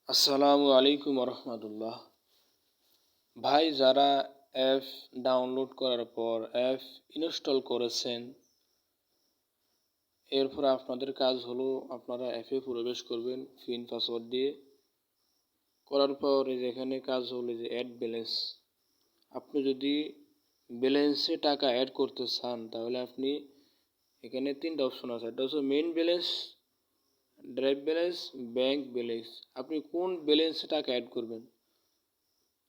আসসালামু আলাইকুম রহমতুল্লাহ। ভাই, যারা অ্যাপ ডাউনলোড করার পর অ্যাপ ইনস্টল করেছেন, এরপর আপনাদের কাজ হলো আপনারা অ্যাপে প্রবেশ করবেন পিন পাসওয়ার্ড দিয়ে। করার পর এখানে কাজ হলো যে অ্যাড ব্যালেন্স। আপনি যদি ব্যালেন্সে টাকা অ্যাড করতে চান তাহলে আপনি এখানে তিনটা অপশন আছে। একটা হচ্ছে main balance, drive balance, bank balance. আপনি কোন ব্যালেন্সে টাকা অ্যাড করবেন?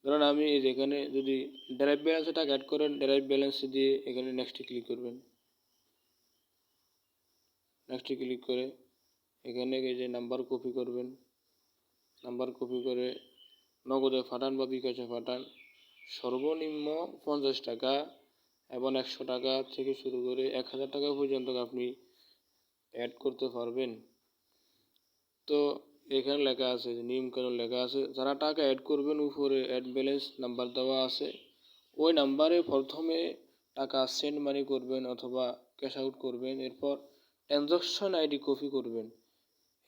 ধরুন আমি এখানে যদি ড্রাইভ ব্যালেন্সে টাকা অ্যাড করেন, ড্রাইভ ব্যালেন্স দিয়ে এখানে নেক্সটে ক্লিক করবেন। নেক্সটে ক্লিক করে এখানে এই যে নাম্বার কপি করবেন। নাম্বার কপি করে নগদে পাঠান বা বিকাশে পাঠান। সর্বনিম্ন 50 টাকা এবং 100 টাকা থেকে শুরু করে 1000 টাকা পর্যন্ত আপনি অ্যাড করতে পারবেন। তো এখানে লেখা আছে যে নিয়মকানুন লেখা আছে, যারা টাকা অ্যাড করবেন উপরে অ্যাড ব্যালেন্স নাম্বার দেওয়া আছে। ওই নাম্বারে প্রথমে টাকা সেন্ড মানি করবেন অথবা ক্যাশ আউট করবেন। এরপর ট্রানজাকশন আইডি কপি করবেন।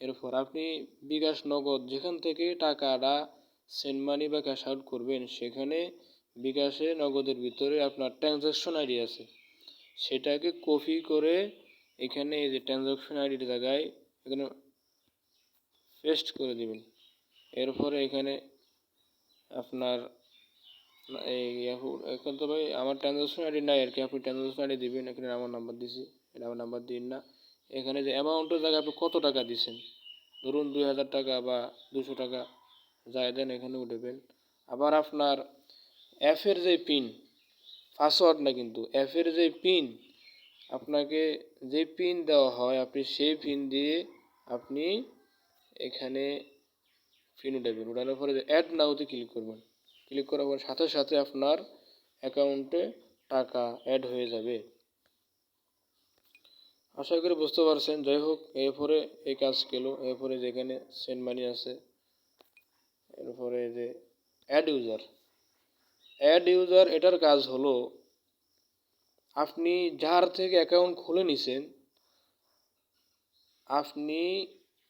এরপর আপনি বিকাশ, নগদ যেখান থেকে টাকাটা সেন্ড মানি বা ক্যাশ আউট করবেন সেখানে বিকাশে নগদের ভিতরে আপনার ট্রানজাকশন আইডি আছে, সেটাকে কপি করে এখানে এই যে ট্রানজাকশন আইডির জায়গায় এখানে পেস্ট করে দিবেন। এরপরে এখানে আপনার এই এখন তো ভাই আমার ট্রানজাকশন আইডি নাই আর কি, আপনি ট্রানজাকশন আইডি দিবেন। এখানে আমার নাম্বার দিছি, এটা আমার নাম্বার দিন না। এখানে যে অ্যামাউন্টের জায়গায় আপনি কত টাকা দিচ্ছেন, ধরুন 2000 টাকা বা 200 টাকা যাই দেন এখানে উঠবেন। আবার আপনার অ্যাপের যে পিন, পাসওয়ার্ড না কিন্তু অ্যাপের যে পিন, আপনাকে যে পিন দেওয়া হয় আপনি সেই পিন দিয়ে আপনি এখানে পিন উঠাবেন। উঠানোর পরে অ্যাড নাওতে ক্লিক করবেন। ক্লিক করার পর সাথে সাথে আপনার অ্যাকাউন্টে টাকা অ্যাড হয়ে যাবে। আশা করি বুঝতে পারছেন। যাই হোক, এরপরে এই কাজ গেল। এরপরে যেখানে সেন্ড মানি আছে, এরপরে যে অ্যাড ইউজার। অ্যাড ইউজার এটার কাজ হলো আপনি যার থেকে অ্যাকাউন্ট খুলে নিছেন আপনি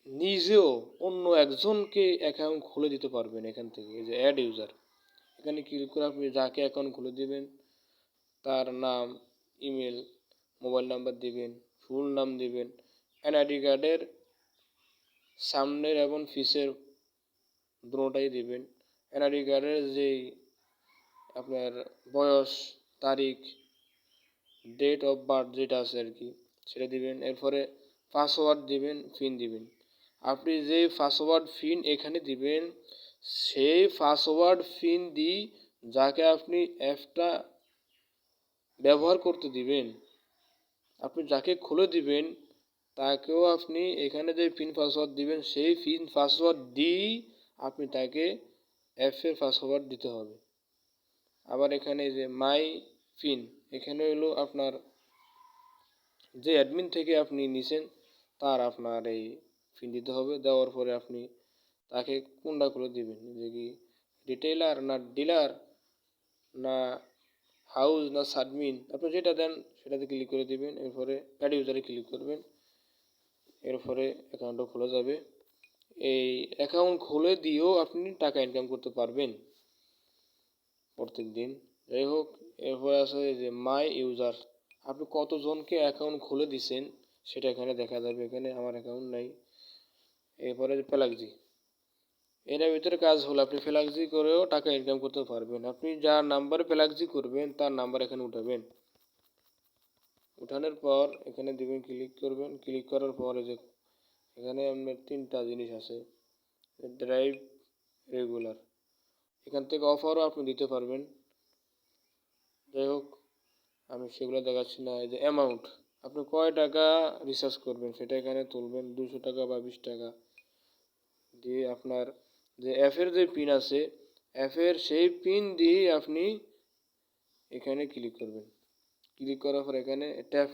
নিজেও অন্য একজনকে অ্যাকাউন্ট খুলে দিতে পারবেন এখান থেকে। এই যে অ্যাড ইউজার, এখানে ক্লিক করে আপনি যাকে অ্যাকাউন্ট খুলে দিবেন তার নাম, ইমেল, মোবাইল নাম্বার দিবেন, ফুল নাম দিবেন, এনআইডি কার্ডের সামনের এবং পিছের দুটোটাই দিবেন। এনআইডি কার্ডের যেই আপনার বয়স, তারিখ, ডেট অফ বার্থ যেটা আছে আর কি সেটা দিবেন। এরপরে পাসওয়ার্ড দিবেন, পিন দিবেন। আপনি যে পাসওয়ার্ড পিন এখানে দিবেন সেই পাসওয়ার্ড পিন দিয়ে যাকে আপনি অ্যাপটা ব্যবহার করতে দিবেন, আপনি যাকে খুলে দিবেন তাকেও আপনি এখানে যে পিন পাসওয়ার্ড দিবেন সেই পিন পাসওয়ার্ড দিয়েই আপনি তাকে অ্যাপের পাসওয়ার্ড দিতে হবে। আবার এখানে যে মাই পিন, এখানে হলো আপনার যে অ্যাডমিন থেকে আপনি নিছেন তার আপনার এই পিন দিতে হবে। দেওয়ার পরে আপনি তাকে কোনটা খুলে দিবেন, যে কি রিটেইলার না ডিলার না হাউস না সাডমিন, আপনি যেটা দেন সেটাতে ক্লিক করে দিবেন। এরপরে অ্যাড ইউজারে ক্লিক করবেন। এরপরে অ্যাকাউন্টটা খোলা যাবে। এই অ্যাকাউন্ট খুলে দিয়েও আপনি টাকা ইনকাম করতে পারবেন প্রত্যেক দিন। যাই হোক, এরপরে আছে যে মাই ইউজার। আপনি কতজনকে অ্যাকাউন্ট খুলে দিছেন সেটা এখানে দেখা যাবে। এখানে আমার অ্যাকাউন্ট নাই। এরপরে ফ্ল্যাক্সি, এটার ভিতরে কাজ হলো আপনি ফ্ল্যাক্সি করেও টাকা ইনকাম করতে পারবেন। আপনি যার নাম্বারে ফ্ল্যাক্সি করবেন তার নাম্বার এখানে উঠাবেন। উঠানোর পর এখানে দিবেন, ক্লিক করবেন। ক্লিক করার পরে যে এখানে আপনার তিনটা জিনিস আছে, ড্রাইভ, রেগুলার। এখান থেকে অফারও আপনি দিতে পারবেন। যাই হোক, আমি সেগুলো দেখাচ্ছি না। এই যে অ্যামাউন্ট, আপনি কয় টাকা রিচার্জ করবেন সেটা এখানে তুলবেন, 200 টাকা বা 20 টাকা দিয়ে আপনার যে অ্যাপের যে পিন আছে অ্যাপের সেই পিন দিয়ে আপনি এখানে ক্লিক করবেন। ক্লিক করার পর এখানে ট্যাপ